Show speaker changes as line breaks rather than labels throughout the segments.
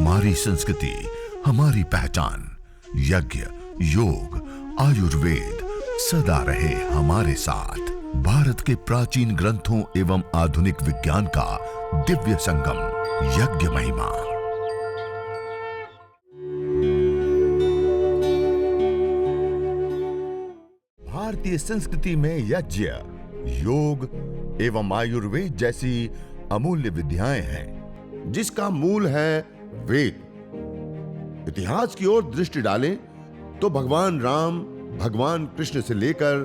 हमारी संस्कृति, हमारी पहचान। यज्ञ, योग, आयुर्वेद सदा रहे हमारे साथ। भारत के प्राचीन ग्रंथों एवं आधुनिक विज्ञान का दिव्य संगम, यज्ञ महिमा। भारतीय संस्कृति में यज्ञ, योग एवं आयुर्वेद जैसी अमूल्य विद्याएं हैं, जिसका मूल है वेद। इतिहास की ओर दृष्टि डालें तो भगवान राम, भगवान कृष्ण से लेकर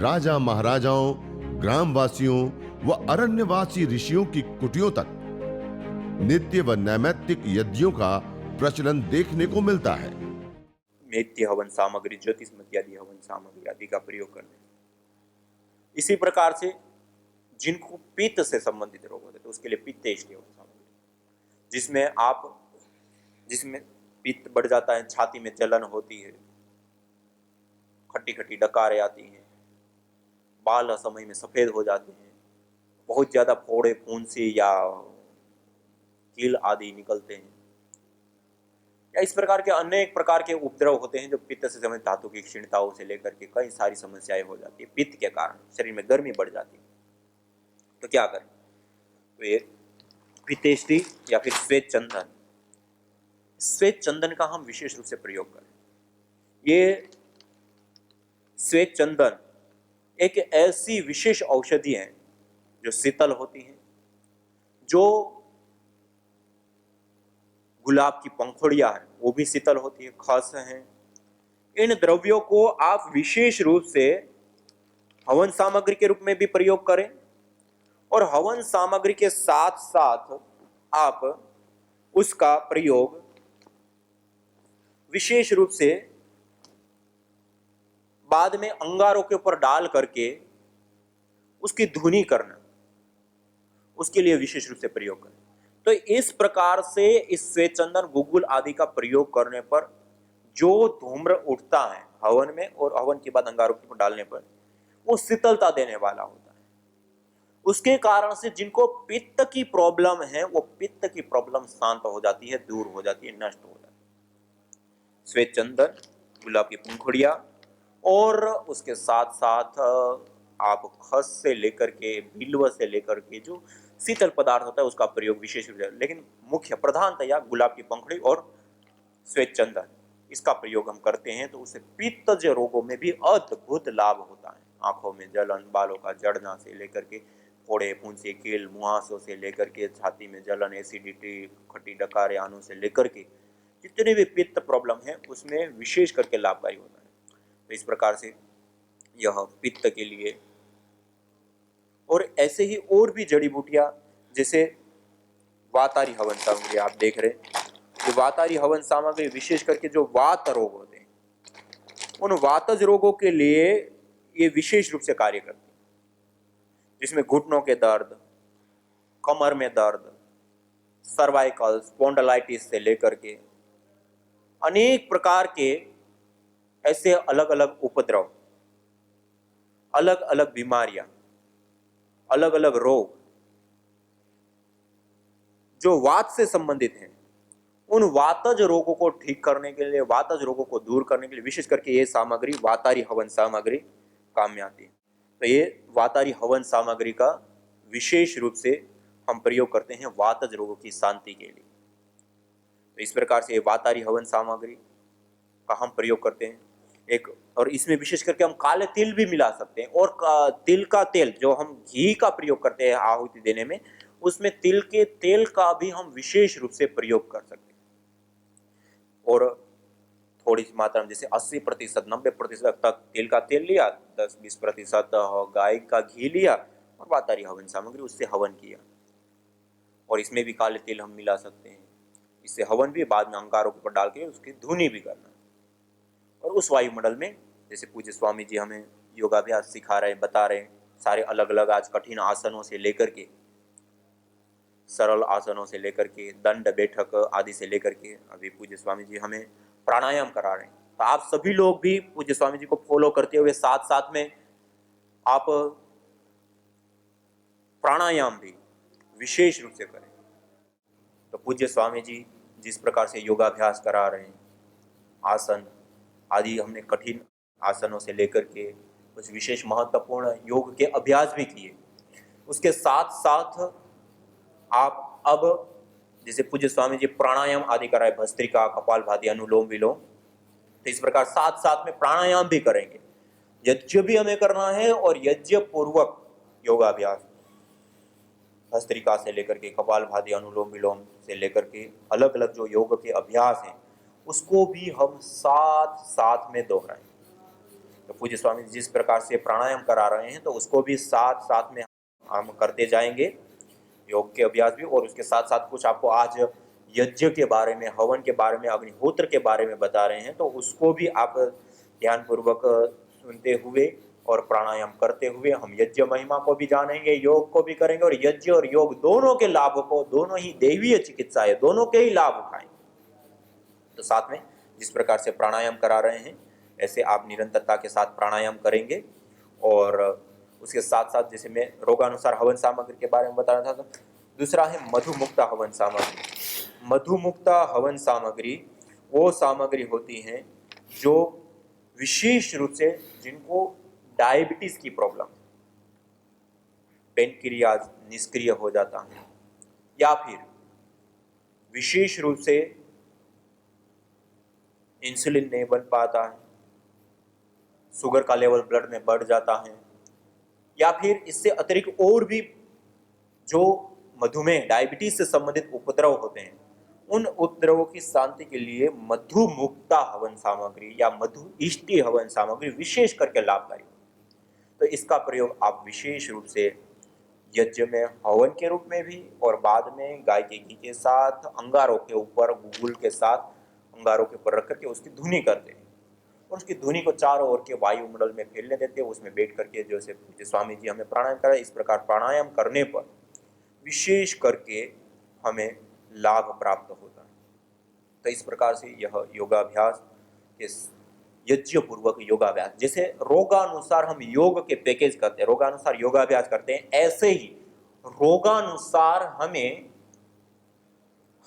राजा महाराजाओं, ग्रामवासियों व अरण्यवासी ऋषियों की कुटियों तक नित्य व नैमित्तिक यज्ञों का प्रचलन देखने को मिलता है।
मैत्य हवन सामग्री, ज्योतिष इत्यादि हवन सामग्री आदि का प्रयोग करते हैं। इसी प्रकार से जिनको पित्त से संबंधित रोग होते हैं तो उसके लिए पित्तेष्टि हवन सामग्री, जिसमें पित्त बढ़ जाता है, छाती में जलन होती है, खट्टी खट्टी डकारें आती हैं, बाल असमय में सफेद हो जाते हैं, बहुत ज्यादा फोड़े, फुंसी या कील आदि निकलते हैं, या इस प्रकार के अनेक प्रकार के उपद्रव होते हैं जो पित्त से संबंधित धातु की क्षीणताओं से लेकर के कई सारी समस्याएं हो जाती है। पित्त के कारण शरीर में गर्मी बढ़ जाती है। तो क्या करें? तो ये पित्तेष्टि या फिर श्वेत चंदन, श्वेत चंदन का हम विशेष रूप से प्रयोग करें। ये श्वेत चंदन एक ऐसी विशेष औषधि है जो शीतल होती है, जो गुलाब की पंखुड़ियां हैं वो भी शीतल होती है, खस हैं। इन द्रव्यों को आप विशेष रूप से हवन सामग्री के रूप में भी प्रयोग करें और हवन सामग्री के साथ साथ आप उसका प्रयोग विशेष रूप से बाद में अंगारों के ऊपर डाल करके उसकी धुनी करना, उसके लिए विशेष रूप से प्रयोग करें। तो इस प्रकार से इस श्वेत चंदन, गुग्गुल आदि का प्रयोग करने पर जो धूम्र उठता है हवन में और हवन के बाद अंगारों के ऊपर डालने पर वो शीतलता देने वाला होता है। उसके कारण से जिनको पित्त की प्रॉब्लम है वो पित्त की प्रॉब्लम शांत हो जाती है, दूर हो जाती है, नष्ट हो जाती है। श्वेत चंदन, गुलाब की पंखुड़ियां और उसके साथ साथ आप खस से लेकर के, बिल्व से लेकर के जो शीतल पदार्थ होता है उसका प्रयोग विशेष रूप से, लेकिन मुख्य प्रधानतया गुलाब की पंखुड़ी और श्वेत चंदन, इसका प्रयोग हम करते हैं तो उससे पित्तज रोगों में भी अद्भुत लाभ होता है। आंखों में जलन, बालों का जड़ना से लेकर के फोड़े, फुंसी, कील, मुहासों से लेकर के छाती में जलन, एसिडिटी, खट्टी डकारें आने से लेकर के जितने भी पित्त प्रॉब्लम है उसमें विशेष करके लाभकारी होता है। तो इस प्रकार से यह पित्त के लिए, और ऐसे ही और भी जड़ी बूटियां जैसे वातारी हवन सामग्री आप देख रहे हैं, जो वातारी हवन सामग्री विशेष करके जो वात रोग होते हैं उन वातज रोगों के लिए ये विशेष रूप से कार्य करती है, जिसमें घुटनों के दर्द, कमर में दर्द, सर्वाइकल, स्पॉन्डिलाइटिस से लेकर के अनेक प्रकार के ऐसे अलग अलग उपद्रव, अलग अलग बीमारियां, अलग अलग रोग जो वात से संबंधित हैं, उन वातज रोगों को ठीक करने के लिए, वातज रोगों को दूर करने के लिए विशेष करके ये सामग्री, वातारी हवन सामग्री काम में आती है। तो ये वातारी हवन सामग्री का विशेष रूप से हम प्रयोग करते हैं वातज रोगों की शांति के लिए। तो इस प्रकार से वातारी हवन सामग्री का हम प्रयोग करते हैं एक, और इसमें विशेष करके हम काले तिल भी मिला सकते हैं, और तिल का तेल जो हम घी का प्रयोग करते हैं आहुति देने में, उसमें तिल के तेल का भी हम विशेष रूप से प्रयोग कर सकते हैं। और थोड़ी सी मात्रा में जैसे 80%, 90% तक तिल का तेल लिया, 10-20% गाय का घी लिया और वातारी हवन सामग्री उससे हवन किया, और इसमें भी काले तिल हम मिला सकते हैं। इससे हवन भी, बाद में अंगारों के ऊपर डाल के उसकी धुनी भी करना। और उस वायुमंडल में जैसे पूज्य स्वामी जी हमें योगाभ्यास सिखा रहे हैं, बता रहे हैं, सारे अलग अलग आज कठिन आसनों से लेकर के सरल आसनों से लेकर के दंड बैठक आदि से लेकर के अभी पूज्य स्वामी जी हमें प्राणायाम करा रहे हैं। तो आप सभी लोग भी पूज्य स्वामी जी को फॉलो करते हुए साथ साथ में आप प्राणायाम भी विशेष रूप से करें। तो पूज्य स्वामी जी जिस प्रकार से योगाभ्यास करा रहे हैं, आसन आदि, हमने कठिन आसनों से लेकर के कुछ विशेष महत्वपूर्ण योग के अभ्यास भी किए। उसके साथ साथ आप अब जैसे पूज्य स्वामी जी प्राणायाम आदि कराए, भस्त्रिका, कपालभाति, अनुलोम विलोम, तो इस प्रकार साथ साथ में प्राणायाम भी करेंगे। यज्ञ भी हमें करना है और यज्ञ पूर्वक योगाभ्यास, भस्त्रिका से लेकर के कपालभाति, अनुलोम विलोम से लेकर के अलग अलग जो योग के अभ्यास हैं उसको भी हम साथ साथ में दोहराएं। तो पूज्य स्वामी जिस प्रकार से प्राणायाम करा रहे हैं तो उसको भी साथ साथ में हम करते जाएंगे, योग के अभ्यास भी। और उसके साथ साथ कुछ आपको आज यज्ञ के बारे में, हवन के बारे में, अग्निहोत्र के बारे में बता रहे हैं, तो उसको भी आप ध्यानपूर्वक सुनते हुए और प्राणायाम करते हुए हम यज्ञ महिमा को भी जानेंगे, योग को भी करेंगे, और यज्ञ और योग दोनों के लाभ को, दोनों ही दैवीय चिकित्सा है, दोनों के ही लाभ उठाएंगे। तो साथ में जिस प्रकार से प्राणायाम करा रहे हैं ऐसे आप निरंतरता के साथ प्राणायाम करेंगे। और उसके साथ साथ जैसे मैं रोगानुसार हवन सामग्री के बारे में बता रहा था, तो दूसरा है मधुमुक्ता हवन सामग्री। मधुमुक्ता हवन सामग्री वो सामग्री होती हैं जो विशेष रूप से जिनको डायबिटीज की प्रॉब्लम, पेनक्रियाज निष्क्रिय हो जाता है, या फिर विशेष रूप से इंसुलिन नहीं बन पाता है, शुगर का लेवल ब्लड में बढ़ जाता है, या फिर इससे अतिरिक्त और भी जो मधुमेह, डायबिटीज से संबंधित उपद्रव होते हैं, उन उपद्रवों की शांति के लिए मधुमुक्ता हवन सामग्री या मधु इष्टि हवन सामग्री विशेष करके लाभकारी। तो इसका प्रयोग आप विशेष रूप से यज्ञ में हवन के रूप में भी, और बाद में गाय के घी के साथ अंगारों के ऊपर, गुगुल के साथ अंगारों के ऊपर रख करके उसकी धुनी करते हैं, और उसकी धुनी को चारों ओर के वायुमंडल में फैलने देते हैं। उसमें बैठ करके जैसे स्वामी जी हमें प्राणायाम कराए, इस प्रकार प्राणायाम करने पर विशेष करके हमें लाभ प्राप्त होता है। तो इस प्रकार से यह योगाभ्यास के यज्ञ पूर्वक योगाभ्यास, जैसे रोगानुसार हम योग के पैकेज करते हैं, रोगानुसार योगाभ्यास करते हैं, ऐसे ही रोगानुसार हमें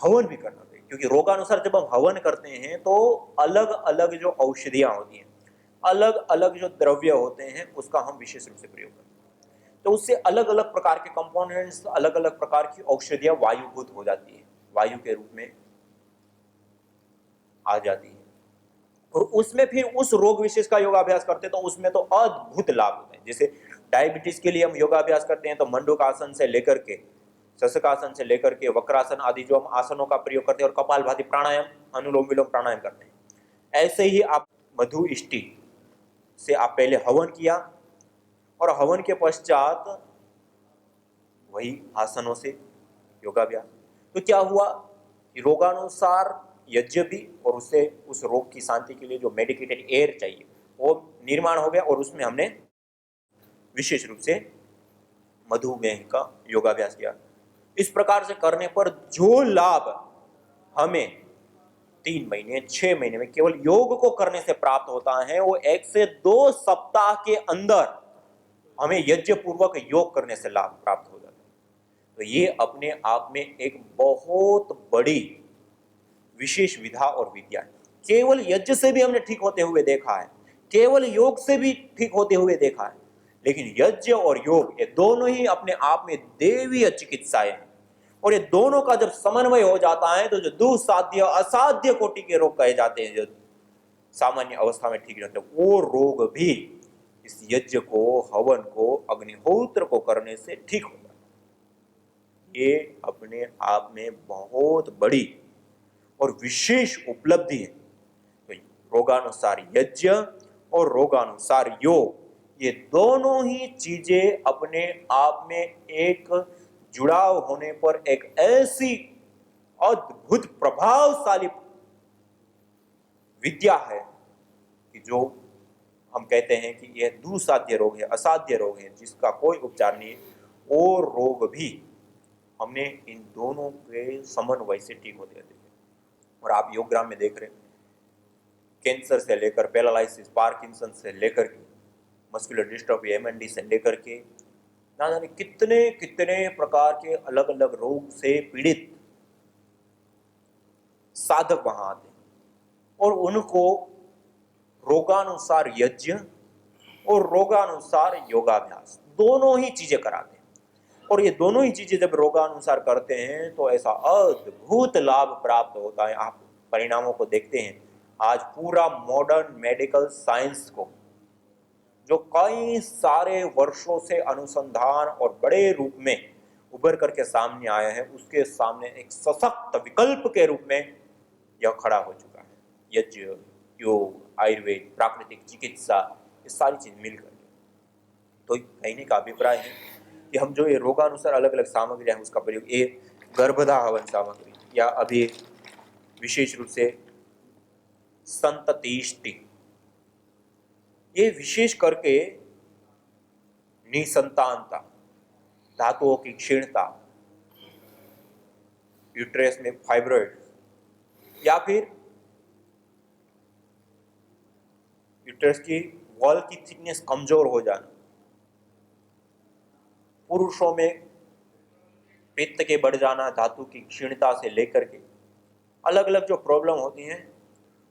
हवन भी करना चाहिए। क्योंकि रोगानुसार जब हम हवन करते हैं तो अलग अलग जो औषधियां होती हैं, अलग अलग जो द्रव्य होते हैं, उसका हम विशेष रूप से प्रयोग करते हैं। तो उससे अलग अलग प्रकार के कंपोनेंट्स, अलग अलग प्रकार की औषधियां वायुभूत हो जाती है, वायु के रूप में आ जाती है, और उसमें फिर उस रोग विशेष का योगाभ्यास करते हैं तो उसमें तो अद्भुत लाभ होते हैं। जैसे डायबिटीज के लिए हम योगाभ्यास करते हैं तो मंडूकासन से लेकर के, शशकासन से लेकर के वक्रासन आदि जो हम आसनों का प्रयोग करते हैं, और कपालभाति प्राणायाम, अनुलोम विलोम प्राणायाम करते हैं। ऐसे ही आप मधु इष्टि से आप पहले हवन किया, और हवन के पश्चात वही आसनों से योगाभ्यास, तो क्या हुआ कि रोगानुसार यज्ञ भी, और उससे उस रोग की शांति के लिए जो मेडिकेटेड एयर चाहिए वो निर्माण हो गया, और उसमें हमने विशेष रूप से मधुमेह का योगाभ्यास किया। इस प्रकार से करने पर जो लाभ हमें 3 महीने 6 महीने में केवल योग को करने से प्राप्त होता है, वो 1 से 2 सप्ताह के अंदर हमें यज्ञ पूर्वक योग करने से लाभ प्राप्त हो जाता है। तो ये अपने आप में एक बहुत बड़ी विशेष विधा और विद्या है। केवल यज्ञ से भी हमने ठीक होते हुए देखा है, केवल योग से भी ठीक होते हुए देखा है, लेकिन यज्ञ और योग ये दोनों ही अपने आप में देवीय चिकित्साएं हैं, और ये दोनों का जब समन्वय हो जाता है तो जो दुस्साध्य असाध्य कोटि के रोग कहे जाते हैं, जो सामान्य अवस्था में ठीक रहते हैं, वो रोग भी इस यज्ञ को, हवन को, अग्निहोत्र को करने से ठीक होता है। ये अपने आप में बहुत बड़ी और विशेष उपलब्धि है। तो रोगानुसार यज्ञ और रोगानुसार योग, ये दोनों ही चीजें अपने आप में एक जुड़ाव होने पर एक ऐसी अद्भुत प्रभावशाली विद्या है कि जो हम कहते हैं कि यह दुस्साध्य रोग है, असाध्य रोग है, जिसका कोई उपचार नहीं है, वो रोग भी हमने इन दोनों के समन्वय से ठीक होते रहते हैं। और आप योगग्राम में देख रहे हैं, कैंसर से लेकर पैरालिसिस, पार्किंसन से लेकर के मस्कुलर डिस्ट्रॉफी, एमएनडी से लेकर के ना जाने कितने कितने प्रकार के अलग अलग रोग से पीड़ित साधक वहां आते हैं और उनको रोगानुसार यज्ञ और रोगानुसार योगाभ्यास दोनों ही चीजें कराते हैं। और ये दोनों ही चीजें जब रोगानुसार करते हैं तो ऐसा अद्भुत लाभ प्राप्त होता है। आप परिणामों को देखते हैं। आज पूरा मॉडर्न मेडिकल साइंस को जो कई सारे वर्षों से अनुसंधान और बड़े रूप में उभर करके सामने आया है, उसके सामने एक सशक्त विकल्प के रूप में यह खड़ा हो चुका है। यज्ञ, योग, आयुर्वेद, प्राकृतिक चिकित्सा, ये सारी चीज मिलकर के। तो कहने का अभिप्राय है कि हम जो ये रोगानुसार अलग अलग सामग्री है उसका प्रयोग, ये गर्भधा हवन सामग्री या अभी विशेष रूप से संततिष्टि, ये विशेष करके निसंतानता, धातुओं की क्षीणता, यूट्रस में फाइब्रॉइड या फिर यूट्रस की वॉल की थिकनेस कमजोर हो जाना, पुरुषों में पित्त के बढ़ जाना, धातु की क्षीणता से लेकर के अलग अलग जो प्रॉब्लम होती हैं,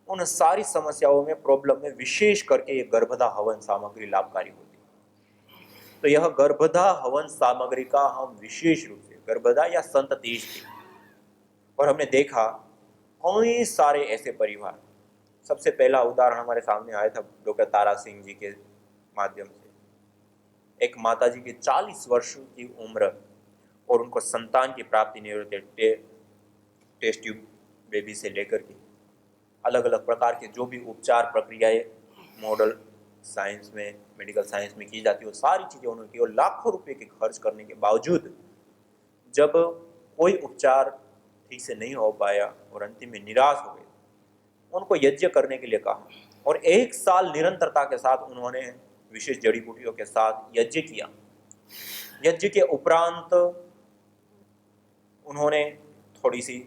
उन सारी समस्याओं में प्रॉब्लम में विशेष करके ये गर्भधा हवन सामग्री लाभकारी होती है। तो यह गर्भधा हवन सामग्री का हम विशेष रूप से गर्भधा या संततिष्टि, और हमने देखा कई सारे ऐसे परिवार। सबसे पहला उदाहरण हमारे सामने आया था डॉक्टर तारा सिंह जी के माध्यम से। एक माताजी की 40 वर्ष की उम्र और उनको संतान की प्राप्ति नहीं होती, टेस्ट ट्यूब बेबी से लेकर के अलग अलग प्रकार के जो भी उपचार प्रक्रियाएं मॉडल साइंस में, मेडिकल साइंस में की जाती है, वो सारी चीज़ें उन्होंने की। और लाखों रुपए के खर्च करने के बावजूद जब कोई उपचार ठीक से नहीं हो पाया और अंतिम में निराश हो गए, उनको यज्ञ करने के लिए कहा और 1 साल निरंतरता के साथ उन्होंने विशेष जड़ी बूटियों के साथ यज्ञ किया। यज्ञ के उपरांत उन्होंने थोड़ी सी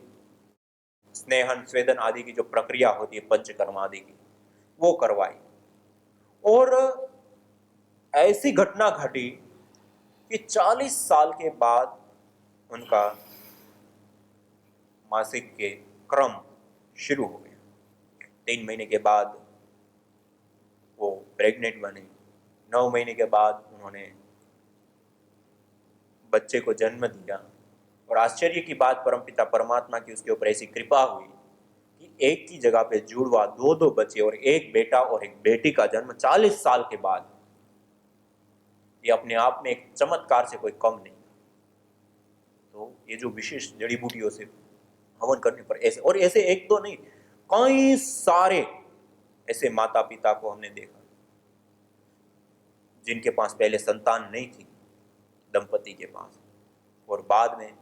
स्नेहन स्वेदन आदि की जो प्रक्रिया होती है, पंचकर्म आदि की, वो करवाई। और ऐसी घटना घटी कि 40 साल के बाद उनका मासिक के क्रम शुरू हो गया। 3 महीने के बाद वो प्रेग्नेंट बने। 9 महीने के बाद उन्होंने बच्चे को जन्म दिया। और आश्चर्य की बात, परमपिता परमात्मा की उसके ऊपर ऐसी कृपा हुई कि एक की जगह पे जुड़वा 2 बच्चे और एक बेटा और एक बेटी का जन्म 40 साल के बाद। ये अपने आप में एक चमत्कार से कोई कम नहीं। तो ये जो विशेष जड़ी बूटियों से हवन करने पर ऐसे, और ऐसे 1-2 नहीं, कई सारे ऐसे माता पिता को हमने देखा जिनके पास पहले संतान नहीं थी, दंपति के पास, और बाद में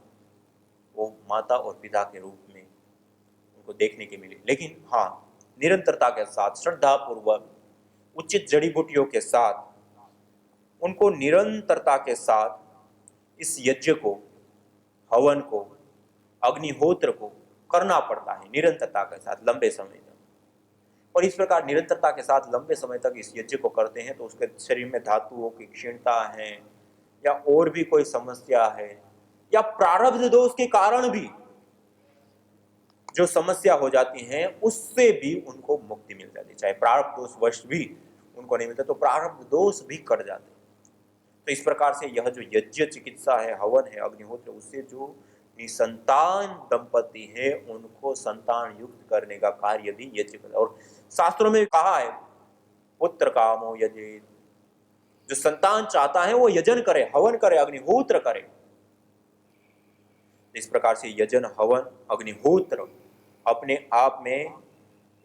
वो माता और पिता के रूप में उनको देखने के मिले। लेकिन हाँ, निरंतरता के साथ, श्रद्धा पूर्वक, उचित जड़ी बूटियों के साथ, उनको निरंतरता के साथ इस यज्ञ को, हवन को, अग्निहोत्र को करना पड़ता है निरंतरता के साथ लंबे समय तक। और इस प्रकार निरंतरता के साथ लंबे समय तक इस यज्ञ को करते हैं तो उसके शरीर में धातुओं की क्षीणता है या और भी कोई समस्या है या प्रारब्ध दोष के कारण भी जो समस्या हो जाती है, उससे भी उनको मुक्ति मिल जाती है। चाहे प्रारब्ध दोष वश भी उनको नहीं मिलता तो प्रारब्ध दोष भी कट जाते हैं। तो इस प्रकार से यह जो यज्ञ चिकित्सा है, हवन है, अग्निहोत्र, उससे जो निसंतान दंपति है उनको संतान युक्त करने का कार्य भी यज्ञ करता है। और शास्त्रों में कहा है, पुत्र कामो यजेत, जो संतान चाहता है वो यजन करे, हवन करे, अग्निहोत्र करे। इस प्रकार से यजन, हवन, अग्निहोत्र अपने आप में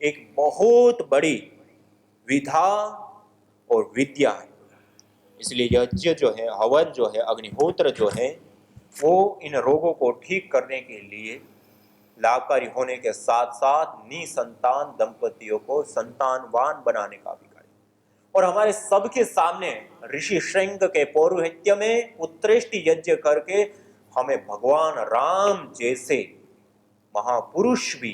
एक बहुत बड़ी विधा और विद्या है। इसलिए यज्ञ जो है, हवन जो है, अग्निहोत्र जो है, वो इन रोगों को ठीक करने के लिए लाभकारी होने के साथ साथ निसंतान दंपतियों को संतानवान बनाने का भी कार्य। और हमारे सबके सामने ऋषि श्रृंग के पौरोहित्य में उत्कृष्ट यज्ञ करके हमें भगवान राम जैसे महापुरुष भी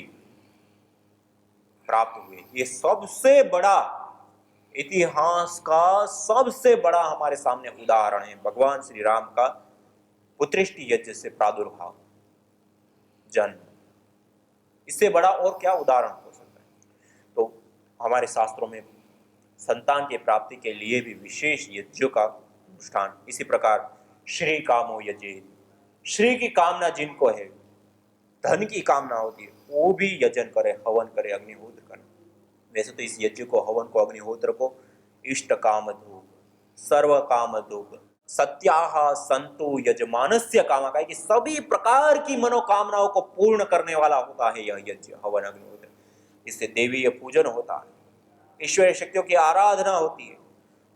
प्राप्त हुए। ये सबसे बड़ा इतिहास का सबसे बड़ा हमारे सामने उदाहरण है, भगवान श्री राम का उत्कृष्ट यज्ञ से प्रादुर्भाव, जन्म। इससे बड़ा और क्या उदाहरण हो सकता है। तो हमारे शास्त्रों में संतान की प्राप्ति के लिए भी विशेष यज्ञों का अनुष्ठान, इसी प्रकार श्री कामो यजेत, श्री की कामना जिनको है, धन की कामना होती है, वो भी यजन करे, हवन करे, अग्निहोत्र करे। वैसे तो इस यज्ञ को, हवन को, अग्निहोत्र को इष्ट काम धूप, सर्व काम धूप, सत्याह संतो यजमानस्य कामा, का कि सभी प्रकार की मनोकामनाओं को पूर्ण करने वाला होता है यह यज्ञ, हवन, अग्निहोत्र। इससे देवीय पूजन होता है, ईश्वरीय शक्तियों की आराधना होती है,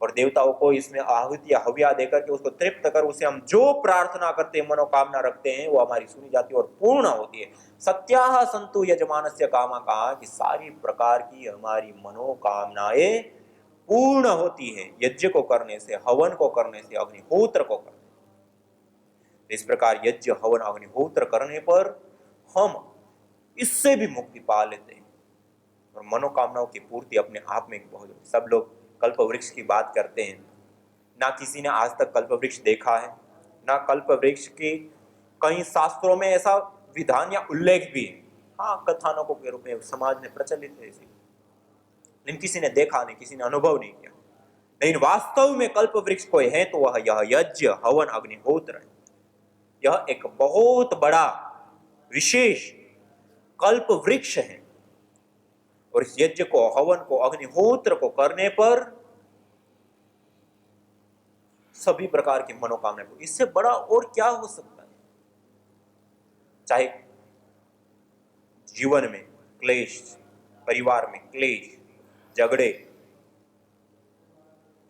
और देवताओं को इसमें आहुति या हव्या देकर के उसको तृप्त कर, उसे हम जो प्रार्थना करते हैं, मनोकामना रखते हैं, वो हमारी सुनी जाती है और पूर्ण होती है। सत्याह संतु यजमानस्य कामा, कहा कि सारी प्रकार की हमारी मनोकामनाएं पूर्ण होती है यज्ञ को करने से, हवन को करने से, अग्निहोत्र को करने से। इस प्रकार यज्ञ, हवन, अग्निहोत्र करने पर हम इससे भी मुक्ति पा लेते हैं और मनोकामनाओं की पूर्ति अपने आप में बहुत। सब लोग कल्प वृक्ष की बात करते हैं, ना किसी ने आज तक कल्प वृक्ष देखा है, ना कल्प वृक्ष की कहीं शास्त्रों में ऐसा विधान या उल्लेख भी है। हाँ, कथानकों के रूप में समाज में प्रचलित है इसी, लेकिन किसी ने देखा नहीं, किसी ने अनुभव नहीं किया। लेकिन वास्तव में कल्प वृक्ष कोई है तो वह यह यज्ञ, हवन, अग्निहोत्र है। यह एक बहुत बड़ा विशेष कल्प वृक्ष है, और इस यज्ञ को, हवन को, अग्निहोत्र को करने पर सभी प्रकार की मनोकामना को, इससे बड़ा और क्या हो सकता है। चाहे जीवन में क्लेश, परिवार में क्लेश, झगड़े,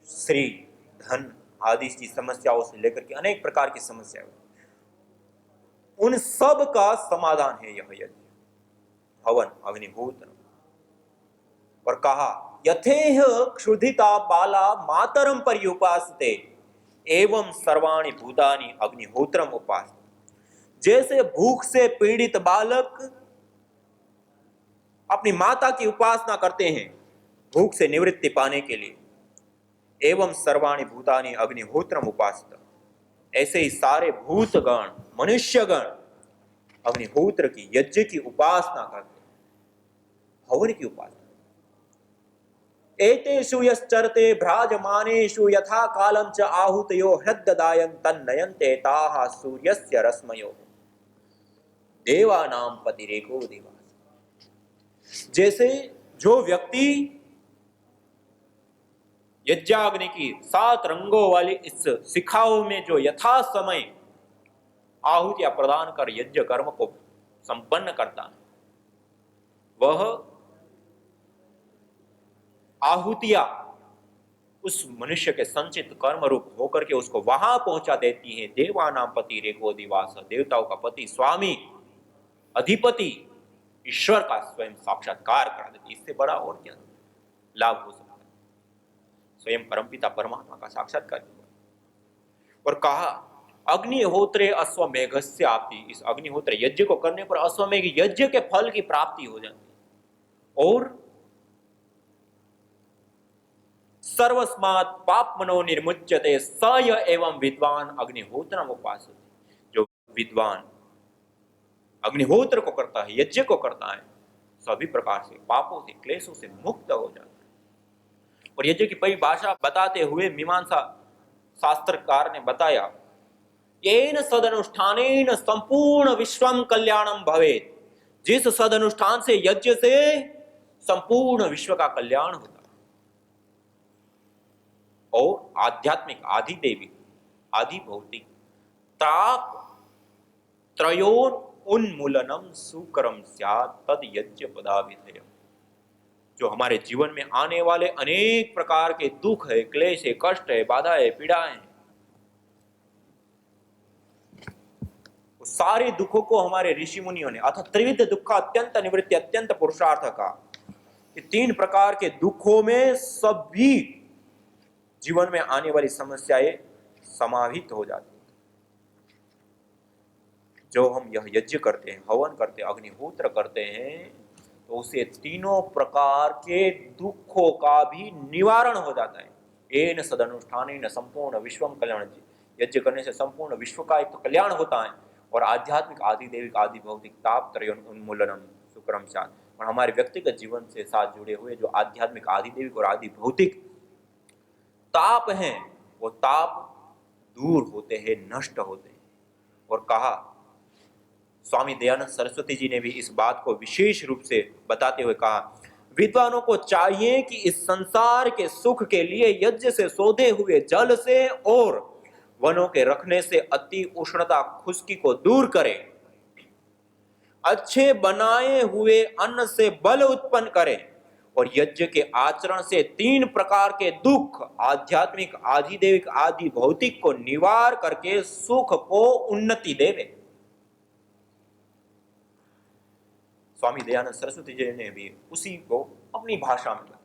स्त्री, धन आदि की समस्याओं से लेकर के अनेक प्रकार की समस्याएं, उन सब का समाधान है यह यज्ञ, हवन, अग्निहोत्र। और कहा यथेह क्षुधिता बाला मातरम पर्युपासते एवं सर्वाणि भूतानि अग्निहोत्रम उपासते। जैसे भूख से पीड़ित बालक अपनी माता की उपासना करते हैं भूख से निवृत्ति पाने के लिए, एवं सर्वाणि भूतानि अग्निहोत्रम उपासते, ऐसे ही सारे भूतगण, मनुष्यगण अग्निहोत्र की, यज्ञ की उपासना करते, हवन की उपासना। एतेषु यश्चरते भ्राजमानेषु यथा कालं च आहुतयो हृद्ददायन् तन्नयन्ते ताः सूर्यस्य रश्मयो देवानां पतिरेको देवास। जैसे जो व्यक्ति यज्ञाग्नि की 7 रंगों वाली इस शिखाओं में जो यथा समय आहुतियां प्रदान कर यज्ञ कर्म को संपन्न करता है, वह आहुतियां उस मनुष्य के संचित कर्म रूप होकर के उसको वहां पहुंचा देती है। देवानाम पति रेको दिवास, देवताओं का पति, स्वामी, अधिपति, ईश्वर का स्वयं साक्षात्कार करा देती। इससे बड़ा और क्या लाभ हो सकता है। स्वयं परमपिता परमात्मा का साक्षात्कार। और कहा अग्निहोत्रे अश्वमेघस्य आपति, इस अग्निहोत्र यज्ञ को करने पर अश्वमेघ यज्ञ के फल की प्राप्ति हो जाती है। और सर्वस्मात् पापमनो निर्मुच्यते स य एवं विद्वान अग्निहोत्रम उपासते। जो विद्वान अग्निहोत्र को करता है, यज्ञ को करता है, सभी प्रकार से पापों से, क्लेशों से मुक्त हो जाता है। और यज्ञ की परिभाषा बताते हुए मीमांसा शास्त्रकार ने बताया, येन सदनुष्ठानेन संपूर्ण विश्वम कल्याणम भवेत्, जिस सदनुष्ठान से, यज्ञ से संपूर्ण विश्व का कल्याण होता है। और आध्यात्मिक, आदि दैविक, आदि भौतिक ताप त्रयोन उन्मूलनम सुकरम स्यात् तद यज्ञ पदाभिधेयम्। जो हमारे जीवन में आने वाले अनेक प्रकार के दुख है, क्लेश है, कष्ट है, बाधा है, पीड़ाएं हैं, उस सारे दुखों को हमारे ऋषि मुनियों ने, अथ त्रिविध दुख अत्यंत निवृत्ति अत्यंत पुरुषार्थ का, कि 3 प्रकार के दुखों में सभी जीवन में आने वाली समस्याएं समाहित हो जाती हैं। जो हम यह यज्ञ करते हैं, हवन करते हैं, अग्निहोत्र करते हैं, तो उसे 3 प्रकार के दुखों का भी निवारण हो जाता है। एन सदनुष्ठानेन संपूर्ण विश्वम कल्याण, यज्ञ करने से संपूर्ण विश्व का एक तो कल्याण होता है, और आध्यात्मिक, आदि दैविक, आदि भौतिक ताप त्रयोन उन्मूलनम तो कर्मचात, और हमारे व्यक्तिगत जीवन से साथ जुड़े हुए जो आध्यात्मिक, आधिदैविक और आदि भौतिक ताप हैं, वो ताप दूर होते हैं, नष्ट होते हैं। और कहा, स्वामी दयानंद सरस्वती जी ने भी इस बात को विशेष रूप से बताते हुए कहा, विद्वानों को चाहिए कि इस संसार के सुख के लिए यज्ञ से शोधे हुए जल से और वनों के रखने से अति उष्णता खुश्की को दूर करें, अच्छे बनाए हुए अन्न से बल उत्पन्न करें और यज्ञ के आचरण से 3 प्रकार के दुख, आध्यात्मिक, आधिदैविक, आदि भौतिक को निवार करके सुख को उन्नति देवे। स्वामी दयानंद सरस्वती जी ने भी उसी को अपनी भाषा में कहा,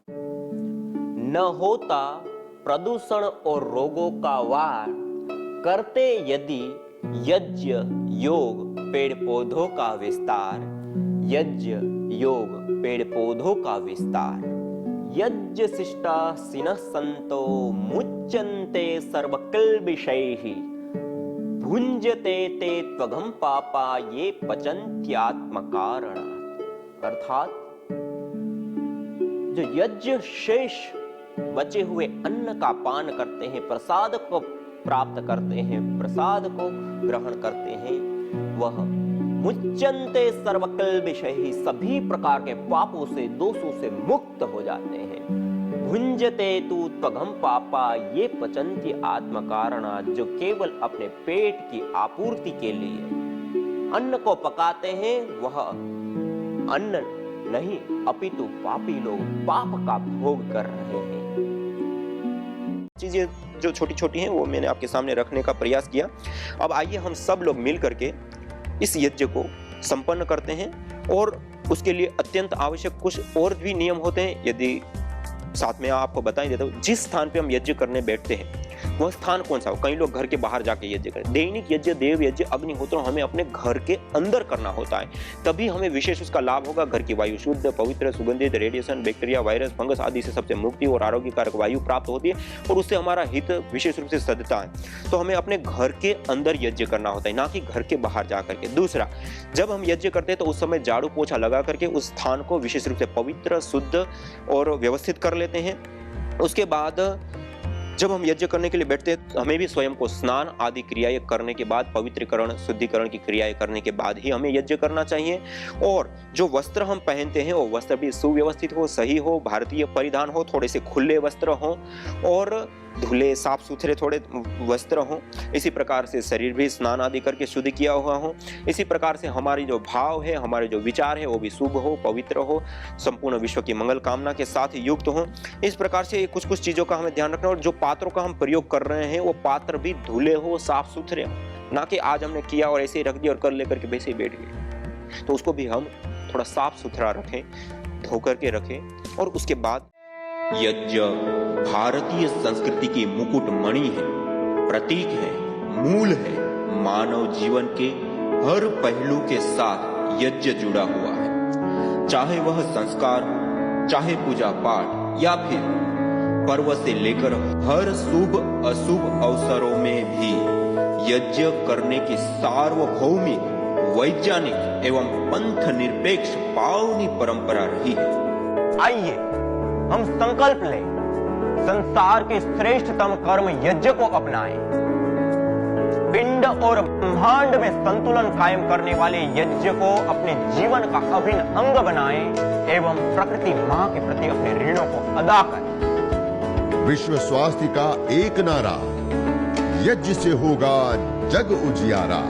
न होता प्रदूषण और रोगों का वार, करते यदि यज्ञ योग पेड़ पौधों का विस्तार, यज्ञ योग पेड़ पौधों का विस्तार, यज्ञ शिष्टा सिनः संतो मुच्यन्ते सर्वकिल्बिषैः, भुञ्जते ते त्वघं पापा ये पचन्त्यात्मकारणात्। अर्थात जो यज्ञ शेष बचे हुए अन्न का पान करते हैं, प्रसाद को प्राप्त करते हैं, प्रसाद को ग्रहण करते हैं, वह मुच्यन्ते सर्वकिल्बिषैः, सभी प्रकार के पापों से, दोषों से मुक्त हो जाते हैं। भुञ्जते तु त्वघं पापा ये पचन्ति आत्मकारणात्, जो केवल अपने पेट की आपूर्ति के लिए अन्न को पकाते हैं, वह अन्न नहीं अपितु पापी लोग पाप का भोग कर रहे हैं।
चीजें जो छोटी छोटी हैं वो मैंने आपके सामने रखने का प्रयास किया। अब आइए हम सब लोग मिल करके इस यज्ञ को संपन्न करते हैं, और उसके लिए अत्यंत आवश्यक कुछ और भी नियम होते हैं। यदि साथ में आपको बता ही देता हूँ, जिस स्थान पे हम यज्ञ करने बैठते हैं वह स्थान कौन सा हो। कई लोग घर के बाहर जाके यज्ञ करें। दैनिक यज्ञ, देव यज्ञ, अग्निहोत्र हमें अपने घर के अंदर करना होता है, तभी हमें विशेष उसका लाभ होगा। घर की वायु शुद्ध, पवित्र, सुगंधित, रेडिएशन, बैक्टीरिया, वायरस, फंगस आदि से सबसे मुक्ति और आरोग्यकारक वायु प्राप्त होती है, और उससे हमारा हित विशेष रूप से सदता है। तो हमें अपने घर के अंदर यज्ञ करना होता है, ना कि घर के बाहर जा करके। दूसरा, जब हम यज्ञ करते हैं तो उस समय झाड़ू पोछा लगा करके उस स्थान को विशेष रूप से पवित्र, शुद्ध और व्यवस्थित कर लेते हैं। उसके बाद जब हम यज्ञ करने के लिए बैठते हैं, हमें भी स्वयं को स्नान आदि क्रियाएं करने के बाद, पवित्रीकरण, शुद्धिकरण की क्रियाएं करने के बाद ही हमें यज्ञ करना चाहिए। और जो वस्त्र हम पहनते हैं वो वस्त्र भी सुव्यवस्थित हो, सही हो, भारतीय परिधान हो, थोड़े से खुले वस्त्र हो और धुले साफ सुथरे थोड़े वस्त्र हों। इसी प्रकार से शरीर भी स्नान आदि करके शुद्ध किया हुआ हो। इसी प्रकार से हमारी जो भाव है, हमारे जो विचार है वो भी शुभ हो, पवित्र हो, संपूर्ण विश्व की मंगल कामना के साथ युक्त हो। इस प्रकार से कुछ कुछ चीजों का हमें ध्यान रखना। और जो पात्रों का हम प्रयोग कर रहे हैं वो पात्र भी धुले हो, साफ सुथरे हो, ना कि आज हमने किया और ऐसे ही रख दिया और कर लेकर के वैसे ही बैठ गए। तो उसको भी हम थोड़ा साफ सुथरा रखें, धो करके रखें। और उसके बाद यज्ञ भारतीय संस्कृति की मुकुट मणि है, प्रतीक है, मूल है। मानव जीवन के हर पहलू के साथ यज्ञ जुड़ा हुआ है, चाहे वह संस्कार, चाहे पूजा पाठ, या फिर पर्व से लेकर हर शुभ अशुभ अवसरों में भी यज्ञ करने की सार्वभौमिक, वैज्ञानिक एवं पंथ निरपेक्ष पावनी परंपरा रही है।
आइए हम संकल्प लें, संसार के श्रेष्ठतम कर्म यज्ञ को अपनाएं। पिंड और ब्रह्मांड में संतुलन कायम करने वाले यज्ञ को अपने जीवन का अभिन्न अंग बनाएं एवं प्रकृति मां के प्रति अपने ऋणों को अदा करें।
विश्व स्वास्थ्य का एक नारा, यज्ञ से होगा जग उजियारा।